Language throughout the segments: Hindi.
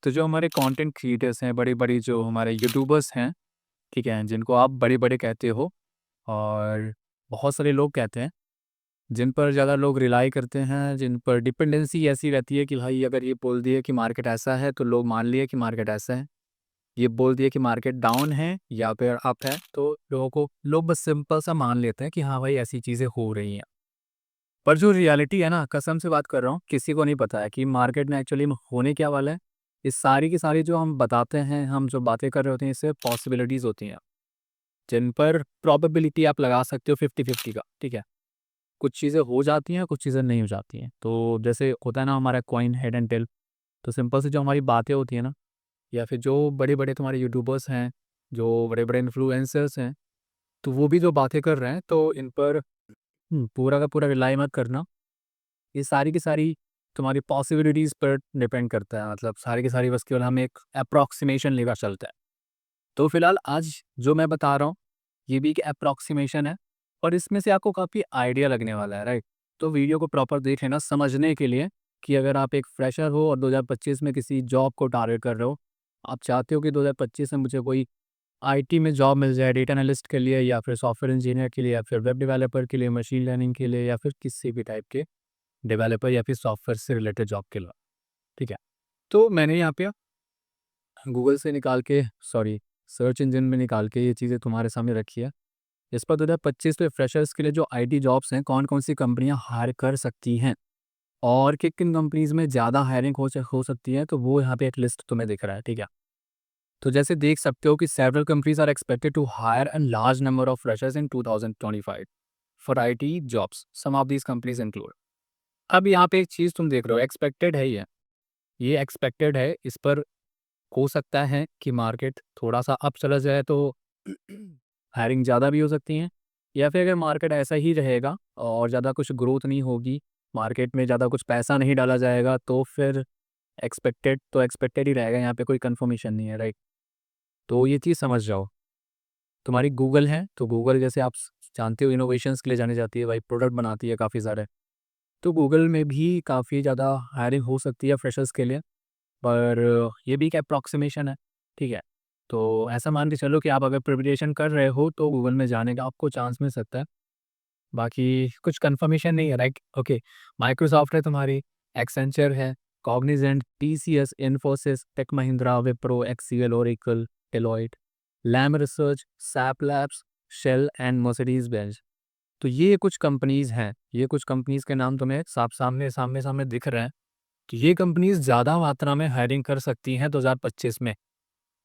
तो जो हमारे कंटेंट क्रिएटर्स हैं, बड़े-बड़े जो हमारे यूट्यूबर्स हैं, ठीक है? जिनको आप बड़े-बड़े कहते हो और बहुत सारे लोग कहते हैं, जिन पर ज़्यादा लोग रिलाई करते हैं, जिन पर डिपेंडेंसी ऐसी रहती है कि भाई अगर ये बोल दिए कि मार्केट ऐसा है, तो लोग मान लिए कि मार्केट ऐसा है। ये बोल दिए कि मार्केट डाउन है या फिर अप है, तो लोग बस सिंपल सा मान लेते हैं कि हाँ भाई ऐसी चीज़ें हो रही हैं। पर जो रियलिटी है ना, कसम से बात कर रहा हूँ, किसी को नहीं पता है कि मार्केट में एक्चुअली में होने क्या वाला है। ये सारी की सारी जो हम बताते हैं, हम जो बातें कर रहे होते हैं, इससे पॉसिबिलिटीज़ होती हैं, जिन पर प्रोबेबिलिटी आप लगा सकते हो 50-50 का, ठीक है? कुछ चीज़ें हो जाती हैं, कुछ चीज़ें नहीं हो जाती हैं। तो जैसे होता है ना हमारा कॉइन हेड एंड टेल, तो सिंपल सी जो हमारी बातें होती हैं ना, या फिर जो बड़े-बड़े तुम्हारे यूट्यूबर्स हैं, जो बड़े-बड़े इन्फ्लुएंसर्स हैं, तो वो भी जो बातें कर रहे हैं, तो इन पर पूरा का पूरा रिलाई मत करना। ये सारी की सारी तुम्हारी पॉसिबिलिटीज़ पर डिपेंड करता है, मतलब सारी की सारी बस केवल हम एक अप्रॉक्सिमेशन लेकर चलते हैं। तो फिलहाल आज जो मैं बता रहा हूँ, ये भी एक अप्रॉक्सिमेशन है और इसमें से आपको काफ़ी आइडिया लगने वाला है, राइट? तो वीडियो को प्रॉपर देख लेना समझने के लिए कि अगर आप एक फ्रेशर हो और 2025 में किसी जॉब को टारगेट कर रहे हो, आप चाहते हो कि 2025 में मुझे कोई आईटी में जॉब मिल जाए, डेटा एनालिस्ट के लिए या फिर सॉफ्टवेयर इंजीनियर के लिए या फिर वेब डेवलपर के लिए, मशीन लर्निंग के लिए या फिर किसी भी टाइप के डेवलपर या फिर सॉफ्टवेयर से रिलेटेड जॉब के लिए, ठीक है? तो मैंने यहाँ पे गूगल से निकाल के सॉरी सर्च इंजन में निकाल के ये चीज़ें तुम्हारे सामने रखी है। इस पर 2025 में फ्रेशर्स के लिए जो आईटी जॉब्स हैं, कौन-कौन सी कंपनियाँ हायर कर सकती हैं और किन-किन कंपनीज़ में ज़्यादा हायरिंग हो सकती है, तो वो यहाँ पे एक लिस्ट तुम्हें दिख रहा है, ठीक है? तो जैसे देख सकते हो कि several companies are expected to hire a large number of freshers in 2025 for IT jobs, some of these companies include. अब यहाँ पे एक चीज़ तुम देख रहे हो, एक्सपेक्टेड है ये एक्सपेक्टेड है, इस पर हो सकता है कि मार्केट थोड़ा-सा अप चला जाए तो हायरिंग ज़्यादा भी हो सकती हैं, या फिर अगर मार्केट ऐसा ही रहेगा और ज़्यादा कुछ ग्रोथ नहीं होगी, मार्केट में ज़्यादा कुछ पैसा नहीं डाला जाएगा, तो फिर एक्सपेक्टेड तो एक्सपेक्टेड ही रहेगा, यहाँ पे कोई कन्फर्मेशन नहीं है, राइट? तो ये चीज़ समझ जाओ। तुम्हारी गूगल है, तो गूगल जैसे आप जानते हो इनोवेशंस के लिए जानी जाती है भाई, प्रोडक्ट बनाती है काफ़ी सारे। तो गूगल में भी काफ़ी ज़्यादा हायरिंग हो सकती है फ्रेशर्स के लिए, पर ये भी एक अप्रॉक्सिमेशन है, ठीक है? तो ऐसा मान के चलो कि आप अगर प्रिपरेशन कर रहे हो तो गूगल में जाने का आपको चांस मिल सकता है। बाकी कुछ कन्फर्मेशन नहीं है, राइट? ओके, माइक्रोसॉफ्ट है तुम्हारी, एक्सेंचर है, Cognizant, TCS, Infosys, Tech Mahindra, Wipro, XL, Oracle, Deloitte, Lam Research, SAP Labs, Shell and Mercedes Benz. तो ये कुछ कंपनीज़ हैं, ये कुछ कंपनीज़ के नाम तुम्हें साफ सामने-सामने दिख रहे हैं। तो ये कंपनीज़ ज़्यादा मात्रा में हायरिंग कर सकती हैं 2025 में,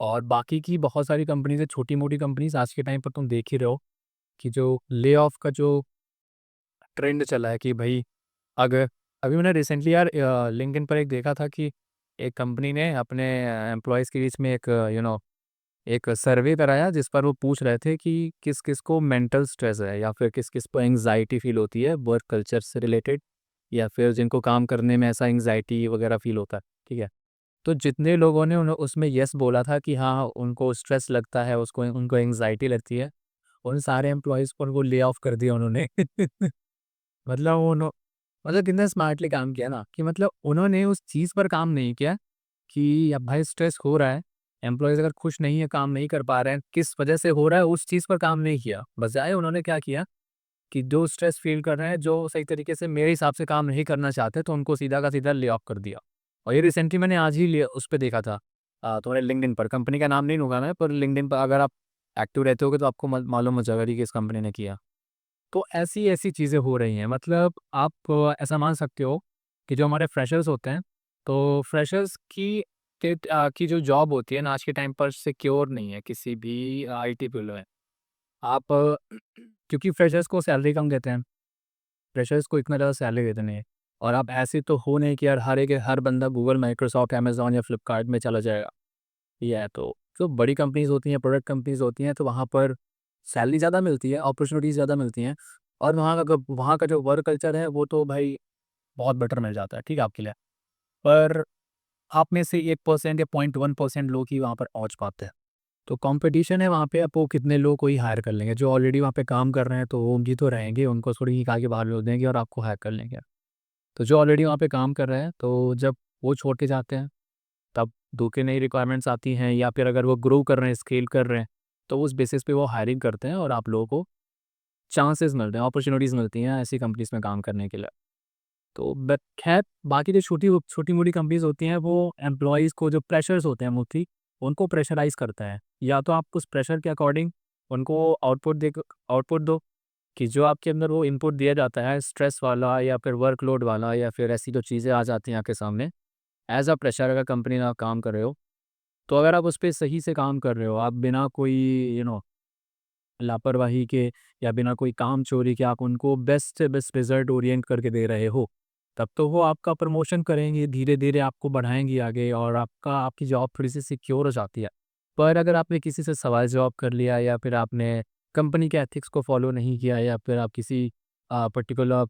और बाकी की बहुत सारी कंपनीज़ हैं, छोटी-मोटी कंपनीज़ आज के टाइम पर तुम देख ही रहे हो कि जो ले-ऑफ का जो ट्रेंड चला है कि भई अगर अभी मैंने रिसेंटली यार लिंक्डइन पर एक देखा था कि एक कंपनी ने अपने एम्प्लॉइज़ के बीच में एक एक सर्वे कराया जिस पर वो पूछ रहे थे कि किस-किस को मेंटल स्ट्रेस है या फिर किस-किस को एंग्ज़ायटी फ़ील होती है वर्क कल्चर से रिलेटेड, या फिर जिनको काम करने में ऐसा एंग्ज़ायटी वगैरह फ़ील होता है, ठीक है? तो जितने लोगों ने उसमें येस बोला था कि हाँ, उनको स्ट्रेस लगता है, उसको उनको एंग्ज़ायटी लगती है, उन सारे एम्प्लॉइज़ को उनको ले ऑफ कर दिया उन्होंने। मतलब मतलब कितना स्मार्टली काम किया ना कि मतलब उन्होंने उस चीज़ पर काम नहीं किया कि अब भाई स्ट्रेस हो रहा है, एम्प्लॉइज़ अगर खुश नहीं है, काम नहीं कर पा रहे हैं, किस वजह से हो रहा है, उस चीज़ पर काम नहीं किया। बजाय उन्होंने क्या किया कि जो स्ट्रेस फ़ील कर रहे हैं, जो सही तरीके से मेरे हिसाब से काम नहीं करना चाहते, तो उनको सीधा का सीधा ले ऑफ कर दिया। और ये रिसेंटली मैंने आज ही उस पे देखा था, तुम्हारे लिंक्डइन पर, कंपनी का नाम नहीं लूँगा मैं, पर लिंक्डइन पर अगर आप एक्टिव रहते होगे तो आपको मालूम हो जाएगा कि किस कंपनी ने किया। तो ऐसी-ऐसी चीज़ें हो रही हैं, मतलब आप ऐसा मान सकते हो कि जो हमारे फ्रेशर्स होते हैं, तो फ्रेशर्स की जो जॉब होती है ना आज के टाइम पर सिक्योर नहीं है किसी भी आईटी फील्ड में। आप क्योंकि फ्रेशर्स को सैलरी कम देते हैं, फ्रेशर्स को इतना ज़्यादा सैलरी देते नहीं हैं, और आप ऐसे तो हो नहीं कि यार हर बंदा गूगल, माइक्रोसॉफ्ट, अमेज़न या फ्लिपकार्ट में चला जाएगा। ये है तो जो बड़ी कंपनीज़ होती हैं, प्रोडक्ट कंपनीज़ होती हैं, तो वहाँ पर सैलरी ज़्यादा मिलती है, अपॉर्च्युनिटीज़ ज़्यादा मिलती हैं, और वहाँ का जो वर्क कल्चर है वो तो भाई बहुत बेटर मिल जाता है, ठीक है, आपके लिए। पर आप में से 1% या 0.1% लोग ही वहाँ पर पहुँच पाते हैं। तो कॉम्पिटिशन है वहाँ पे, अब वो कितने लोग को ही हायर कर लेंगे, जो ऑलरेडी वहाँ पे काम कर रहे हैं तो वो भी तो रहेंगे, उनको थोड़ी ही आगे बाहर भेज देंगे और आपको हायर कर लेंगे। तो जो ऑलरेडी वहाँ पे काम कर रहे हैं, तो जब वो छोड़ के जाते हैं, तब 2 की नई रिक्वायरमेंट्स आती हैं, या फिर अगर वो ग्रो कर रहे हैं, स्केल कर रहे हैं, तो उस बेसिस पे वो हायरिंग करते हैं और आप लोगों को चांसेस मिलते हैं, अपॉर्च्युनिटीज़ मिलती हैं ऐसी कंपनीज़ में काम करने के लिए। तो बट खैर बाकी जो छोटी-मोटी कंपनीज़ होती हैं वो एम्प्लॉइज़ को, जो फ्रेशर्स होते हैं मोस्टली, उनको प्रेशराइज़ करता है। या तो आप उस प्रेशर के अकॉर्डिंग उनको आउटपुट दो, कि जो आपके अंदर वो इनपुट दिया जाता है स्ट्रेस वाला या फिर वर्कलोड वाला या फिर ऐसी जो चीज़ें आ जाती हैं आपके सामने, एज़ अ प्रेशर अगर कंपनी में आप काम कर रहे हो, तो अगर आप उस पे सही से काम कर रहे हो, आप बिना कोई लापरवाही के या बिना कोई काम-चोरी के आप उनको बेस्ट से बेस्ट रिज़ल्ट ओरिएंट करके दे रहे हो, तब तो वो आपका प्रमोशन करेंगे, धीरे-धीरे आपको बढ़ाएँगे आगे और आपकी जॉब थोड़ी-सी सिक्योर हो जाती है। पर अगर आपने किसी से सवाल-जवाब कर लिया या फिर आपने कंपनी के एथिक्स को फ़ॉलो नहीं किया या फिर आप किसी पर्टिकुलर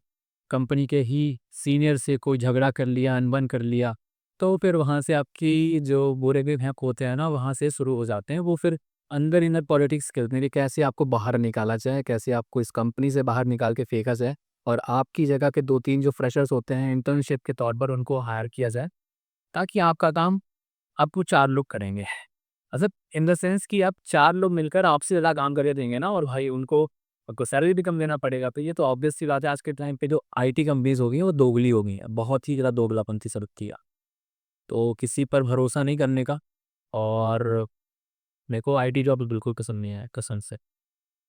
कंपनी के ही सीनियर से कोई झगड़ा कर लिया, अनबन कर लिया, तो फिर वहाँ से आपकी जो बुरे दिन हैं होते हैं ना, वहाँ से शुरू हो जाते हैं। वो फिर अंदर इनर पॉलिटिक्स खेलते हैं कि कैसे आपको बाहर निकाला जाए, कैसे आपको इस कंपनी से बाहर निकाल के फेंका जाए और आपकी जगह के 2-3 जो फ्रेशर्स होते हैं इंटर्नशिप के तौर पर उनको हायर किया जाए, ताकि आपका काम आपको 4 लोग करेंगे। मतलब इन द सेंस कि आप 4 लोग मिलकर आपसे ज़्यादा काम करके देंगे ना, और भाई उनको सैलरी भी कम देना पड़ेगा, तो ये तो ऑब्वियस सी बात है। आज के टाइम पे जो आईटी कंपनीज़ हो गई हैं वो दोगली हो गई हैं, बहुत ही ज़्यादा दोगलापंथी सा रखती है। तो किसी पर भरोसा नहीं करने का, और मेरे को आईटी जॉब बिल्कुल पसंद नहीं है कसम से।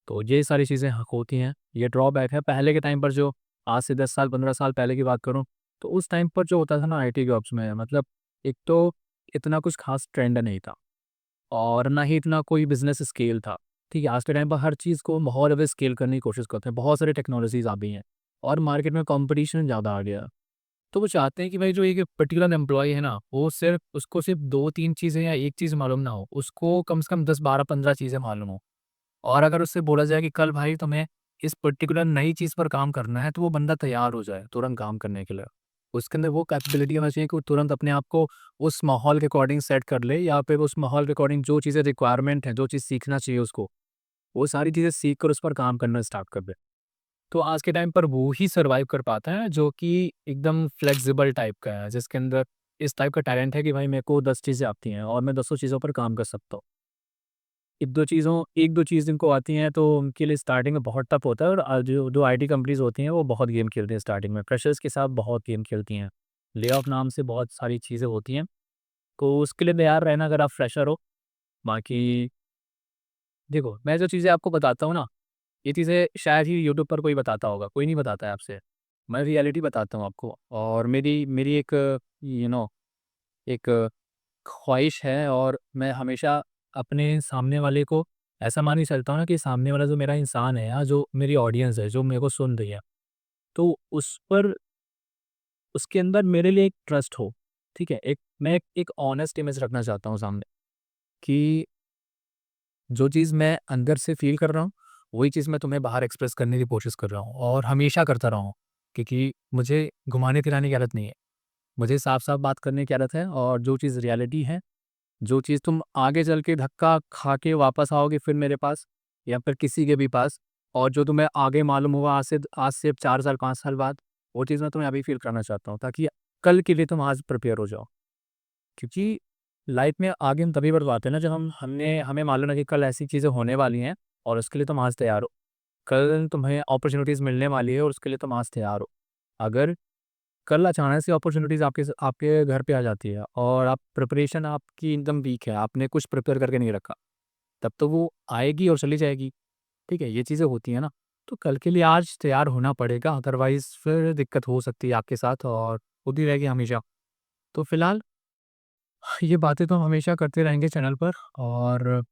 तो ये सारी चीज़ें होती हैं, ये ड्रॉबैक है। पहले के टाइम पर जो आज से 10 साल 15 साल पहले की बात करूँ, तो उस टाइम पर जो होता था ना आईटी जॉब्स में, मतलब एक तो इतना कुछ ख़ास ट्रेंड नहीं था और ना ही इतना कोई बिज़नेस स्केल था। ठीक है, आज के टाइम पर हर चीज़ को माहौल में स्केल करने की कोशिश करते हैं। बहुत सारी टेक्नोलॉज़ीज़ आ गई हैं और मार्केट में कॉम्पिटिशन ज़्यादा आ गया है। तो वो चाहते हैं कि भाई जो एक पर्टिकुलर एम्प्लॉयी है ना, वो सिर्फ़ 2-3 चीज़ें या 1 चीज़ मालूम ना हो, उसको कम से कम 10, 12, 15 चीज़ें मालूम हो। और अगर उससे बोला जाए कि कल भाई तुम्हें इस पर्टिकुलर नई चीज़ पर काम करना है, तो वो बंदा तैयार हो जाए तुरंत काम करने के लिए। उसके अंदर वो कैपेबिलिटी होना चाहिए कि वो तुरंत अपने आप को उस माहौल के अकॉर्डिंग सेट कर ले, या फिर उस माहौल के अकॉर्डिंग जो चीज़ें रिक्वायरमेंट है, जो चीज़ सीखना चाहिए उसको, वो सारी चीज़ें सीख कर उस पर काम करना स्टार्ट कर दे। तो आज के टाइम पर वो ही सर्वाइव कर पाता है जो कि एकदम फ्लेक्सिबल टाइप का है, जिसके अंदर इस टाइप का टैलेंट है कि भाई मेरे को 10 चीज़ें आती हैं और मैं 10 चीज़ों पर काम कर सकता हूँ। 1-2 चीज़ जिनको आती हैं तो उनके लिए स्टार्टिंग में बहुत टफ होता है, और जो आईटी कंपनीज़ होती हैं वो बहुत गेम खेलती हैं स्टार्टिंग में, फ्रेशर्स के साथ बहुत गेम खेलती हैं। ले-ऑफ नाम से बहुत सारी चीज़ें होती हैं, तो उसके लिए तैयार रहना अगर आप फ्रेशर हो। बाकी देखो, मैं जो चीज़ें आपको बताता हूँ ना, ये चीज़ें शायद ही यूट्यूब पर कोई बताता होगा, कोई नहीं बताता है आपसे। मैं रियलिटी बताता हूँ आपको, और मेरी मेरी एक यू नो एक ख्वाहिश है, और मैं हमेशा अपने सामने वाले को ऐसा मान के चलता हूँ ना कि सामने वाला जो मेरा इंसान है या जो मेरी ऑडियंस है, जो मेरे को सुन रही है, तो उस पर उसके अंदर मेरे लिए एक ट्रस्ट हो, ठीक है? मैं एक ऑनेस्ट इमेज रखना चाहता हूँ सामने, कि जो चीज़ मैं अंदर से फ़ील कर रहा हूँ, वही चीज़ मैं तुम्हें बाहर एक्सप्रेस करने की कोशिश कर रहा हूँ और हमेशा करता रहा हूँ, क्योंकि मुझे घुमाने-फिराने की आदत नहीं है। मुझे साफ-साफ बात करने की आदत है, और जो चीज़ रियलिटी है, जो चीज़ तुम आगे चल के धक्का खा के वापस आओगे फिर मेरे पास या फिर किसी के भी पास, और जो तुम्हें आगे मालूम होगा आज से 4 साल 5 साल बाद, वो चीज़ मैं तुम्हें अभी फ़ील कराना चाहता हूँ, ताकि कल के लिए तुम आज प्रिपेयर हो जाओ। क्योंकि लाइफ में आगे हम तभी बढ़ पाते हैं ना, जब हमें मालूम है कि कल ऐसी चीज़ें होने वाली हैं और उसके लिए तुम आज तैयार हो। कल तुम्हें अपॉर्च्युनिटीज़ मिलने वाली है और उसके लिए तुम आज तैयार हो। अगर कल अचानक से अपॉर्च्युनिटीज़ आपके घर पे आ जाती है और आप प्रिपरेशन आपकी एकदम वीक है, आपने कुछ प्रिपेयर करके नहीं रखा, तब तो वो आएगी और चली जाएगी, ठीक है? ये चीज़ें होती हैं ना, तो कल के लिए आज तैयार होना पड़ेगा, अदरवाइज़ फिर दिक्कत हो सकती है आपके साथ और होती रहेगी हमेशा। तो फिलहाल ये बातें तो हम हमेशा करते रहेंगे चैनल पर, और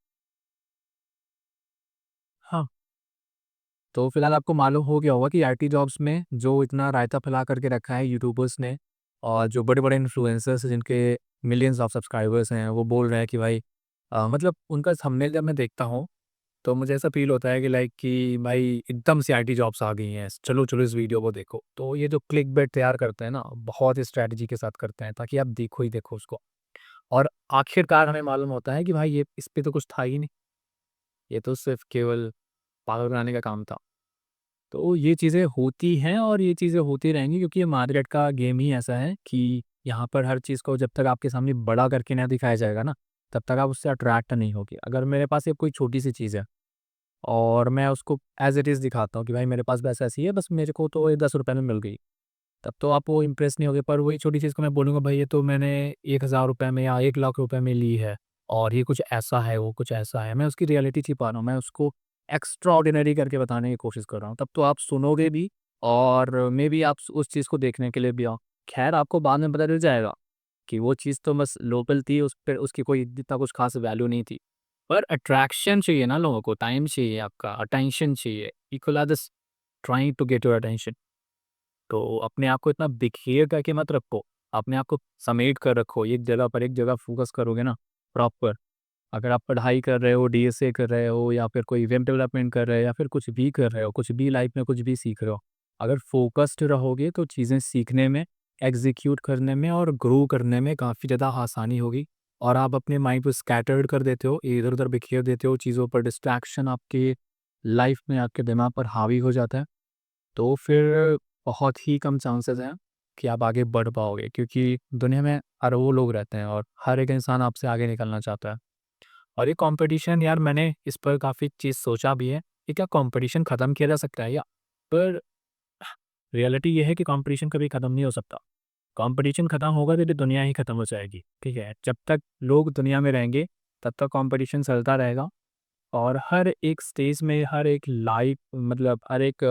हाँ, तो फिलहाल आपको मालूम हो गया होगा कि आईटी जॉब्स में जो इतना रायता फैला करके रखा है यूट्यूबर्स ने, और जो बड़े-बड़े इन्फ्लुएंसर्स हैं जिनके मिलियंस ऑफ सब्सक्राइबर्स हैं, वो बोल रहे हैं कि भाई मतलब उनका थंबनेल जब मैं देखता हूँ, तो मुझे ऐसा फ़ील होता है कि लाइक कि भाई एकदम से आईटी जॉब्स आ गई हैं, चलो-चलो इस वीडियो को देखो। तो ये जो क्लिकबेट तैयार करते हैं ना, बहुत ही स्ट्रैटेजी के साथ करते हैं ताकि आप देखो ही देखो उसको। और आखिरकार हमें मालूम होता है कि भाई ये इस पे तो कुछ था ही नहीं, ये तो सिर्फ़ केवल पागल बनाने का काम था। तो ये चीज़ें होती हैं और ये चीज़ें होती रहेंगी क्योंकि ये मार्केट का गेम ही ऐसा है कि यहाँ पर हर चीज़ को जब तक आपके सामने बड़ा करके ना दिखाया जाएगा ना, तब तक आप उससे अट्रैक्ट नहीं होगे। अगर मेरे पास ये कोई छोटी-सी चीज़ है और मैं उसको एज़ इट इज़ दिखाता हूँ कि भाई मेरे पास बस ऐसी है, बस मेरे को तो ये ₹10 में मिल गई। तब तो आप वो इम्प्रेस नहीं होगे, पर वही छोटी चीज़ को मैं बोलूँगा भाई ये तो मैंने ₹1000 में या ₹1,00,000 में ली है और ये कुछ ऐसा है, वो कुछ ऐसा है। मैं उसकी रियलिटी छिपा रहा हूँ, मैं उसको एक्स्ट्राऑर्डिनरी करके बताने की कोशिश कर रहा हूँ। तब तो आप सुनोगे भी और मेबी आप उस चीज़ को देखने के लिए भी आओ। ख़ैर आपको बाद में पता चल जाएगा कि वो चीज़ तो बस लोकल थी, उस पे उसकी कोई इतना कुछ ख़ास वैल्यू नहीं थी। पर अट्रैक्शन चाहिए ना लोगों को, टाइम चाहिए आपका, अटेंशन चाहिए। People are just trying to get your attention. तो अपने आप को इतना बिखेर करके मत रखो। अपने आप को समेट कर रखो, एक जगह फ़ोकस करोगे ना प्रॉपर। अगर आप पढ़ाई कर रहे हो, डीएसए कर रहे हो या फिर कोई वेब डेवलपमेंट कर रहे हो या फिर कुछ भी कर रहे हो, कुछ भी लाइफ़ में कुछ भी सीख रहे हो। अगर फ़ोकस्ड रहोगे तो चीज़ें सीखने में, एग्ज़ीक्यूट करने में और ग्रो करने में काफ़ी ज़्यादा आसानी होगी और आप अपने माइंड को स्कैटर्ड कर देते हो, इधर-उधर बिखेर देते हो चीज़ों पर, डिस्ट्रैक्शन आपके लाइफ़ में, आपके दिमाग पर हावी हो जाता है। तो फिर बहुत ही कम चांसेस हैं कि आप आगे बढ़ पाओगे क्योंकि दुनिया में अरबों लोग रहते हैं और हर एक इंसान आपसे आगे निकलना चाहता है। और ये कंपटीशन यार मैंने इस पर काफ़ी चीज़ सोचा भी है कि क्या कंपटीशन ख़त्म किया जा सकता है या? पर रियलिटी ये है कि कंपटीशन कभी ख़त्म नहीं हो सकता। कंपटीशन ख़त्म होगा तो ये दुनिया ही ख़त्म हो जाएगी, ठीक है? जब तक लोग दुनिया में रहेंगे तब तक कंपटीशन चलता रहेगा और हर एक स्टेज में, हर एक लाइफ मतलब हर एक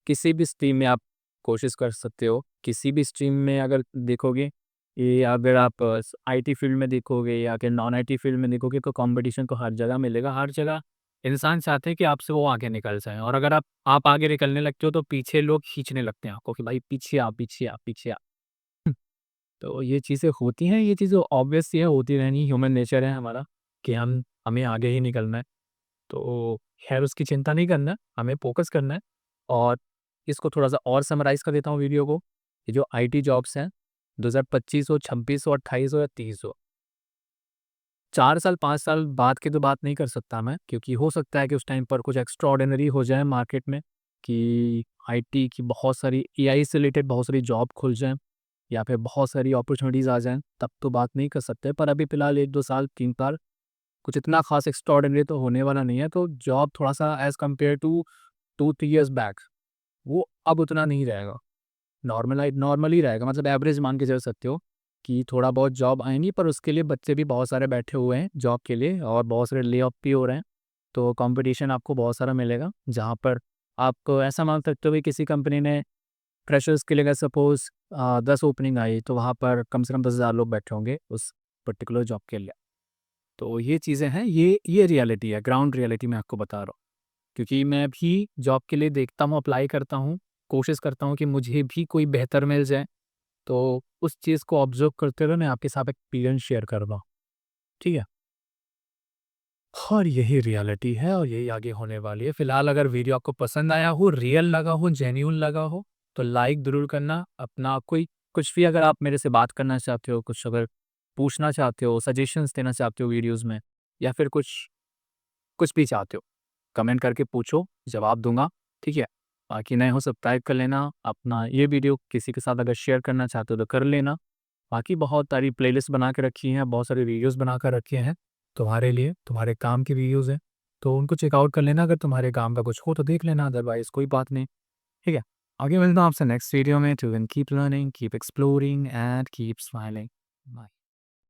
किसी भी स्ट्रीम में आप कोशिश कर सकते हो। किसी भी स्ट्रीम में अगर देखोगे, ये अगर आप आईटी फील्ड में देखोगे या फिर नॉन आईटी फील्ड में देखोगे तो कंपटीशन तो हर जगह मिलेगा। हर जगह इंसान चाहते हैं कि आपसे वो आगे निकल जाएँ और अगर आप आगे निकलने लगते हो तो पीछे लोग खींचने लगते हैं आपको कि भाई पीछे आ, पीछे आ, पीछे आ। तो ये चीज़ें होती हैं, ये चीज़ें ऑब्वियस सी है, होती रहनी, ह्यूमन नेचर है हमारा कि हमें आगे ही निकलना है। तो ख़ैर उसकी चिंता नहीं करना है, हमें फ़ोकस करना है और इसको थोड़ा-सा और समराइज़ कर देता हूँ वीडियो को। ये जो आईटी जॉब्स हैं 2025 हो, 26 हो, 28 हो या 30 हो, 4 साल, 5 साल बाद की तो बात नहीं कर सकता मैं क्योंकि हो सकता है कि उस टाइम पर कुछ एक्स्ट्राऑर्डिनरी हो जाए मार्केट में कि आईटी की बहुत सारी एआई से रिलेटेड बहुत सारी जॉब खुल जाएँ या फिर बहुत सारी अपॉर्च्युनिटीज़ आ जाएँ, तब तो बात नहीं कर सकते। पर अभी फ़िलहाल 1-2 साल, 3 साल कुछ इतना ख़ास एक्स्ट्राऑर्डिनरी तो होने वाला नहीं है, तो जॉब थोड़ा-सा as compare to 2-3 years back वो अब उतना नहीं रहेगा। नॉर्मल ही रहेगा मतलब एवरेज मान के चल सकते हो कि थोड़ा बहुत जॉब आएँगी पर उसके लिए बच्चे भी बहुत सारे बैठे हुए हैं जॉब के लिए और बहुत सारे ले ऑफ भी हो रहे हैं। तो कॉम्पिटिशन आपको बहुत सारा मिलेगा, जहाँ पर आप ऐसा मान सकते हो कि किसी कंपनी ने फ्रेशर्स के लिए अगर सपोज़ 10 ओपनिंग आई तो वहाँ पर कम से कम 10,000 लोग बैठे होंगे उस पर्टिकुलर जॉब के लिए। तो ये चीज़ें हैं, ये रियलिटी है, ग्राउंड रियलिटी मैं आपको बता रहा हूँ। क्योंकि मैं भी जॉब के लिए देखता हूँ, अप्लाई करता हूँ, कोशिश करता हूँ कि मुझे भी कोई बेहतर मिल जाए, तो उस चीज़ को ऑब्ज़र्व करते हुए मैं आपके साथ एक्सपीरियंस शेयर कर रहा हूँ, ठीक है? और यही रियलिटी है और यही आगे होने वाली है। फिलहाल अगर वीडियो आपको पसंद आया हो, रियल लगा हो, जेन्युइन लगा हो, तो लाइक ज़रूर करना। अपना कोई कुछ भी अगर आप मेरे से बात करना चाहते हो, कुछ अगर पूछना चाहते हो, सजेशंस देना चाहते हो वीडियोज़ में या फिर कुछ कुछ भी चाहते हो, कमेंट करके पूछो, जवाब दूँगा, ठीक है? बाकी नए हो सब्सक्राइब कर लेना, अपना ये वीडियो किसी के साथ अगर शेयर करना चाहते हो तो कर लेना। बाकी बहुत सारी प्लेलिस्ट बना के रखी हैं, बहुत सारे वीडियोज़ बना कर रखे हैं, तुम्हारे लिए, तुम्हारे काम के वीडियोज़ हैं, तो उनको चेकआउट कर लेना, अगर तुम्हारे काम का कुछ हो तो देख लेना, अदरवाइज़ कोई बात नहीं, ठीक है? आगे मिलता हूँ आपसे नेक्स्ट वीडियो में, till then keep learning, keep exploring and keep smiling. Bye.